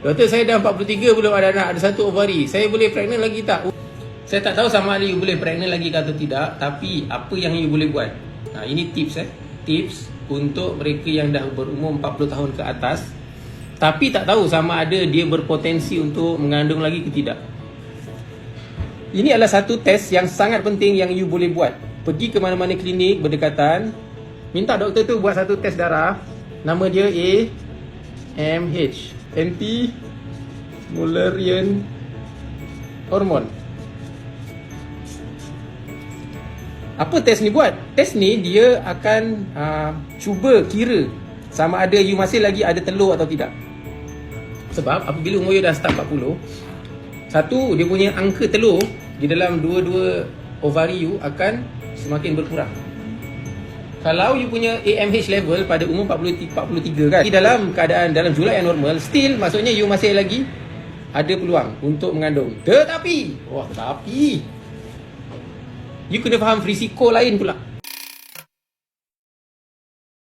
Doktor, saya dah 43 belum ada anak, ada satu ovari. Saya boleh pregnant lagi tak? Saya tak tahu sama ada you boleh pregnant lagi ke atau tidak, tapi apa yang you boleh buat? Ini tips tips untuk mereka yang dah berumur 40 tahun ke atas tapi tak tahu sama ada dia berpotensi untuk mengandung lagi ke tidak. Ini adalah satu test yang sangat penting yang you boleh buat. Pergi ke mana-mana klinik berdekatan, minta doktor tu buat satu test darah. Nama dia AMH, Anti-Mullerian Hormone. Apa test ni buat? Test ni dia akan cuba kira sama ada you masih lagi ada telur atau tidak. Sebab apabila umur you dah start 40, satu, dia punya angka telur di dalam dua-dua ovari you akan semakin berkurang. Kalau you punya AMH level pada umur 43 kan, di dalam keadaan dalam jumlah yang normal, still maksudnya you masih lagi ada peluang untuk mengandung. Tetapi you kena faham risiko lain pula.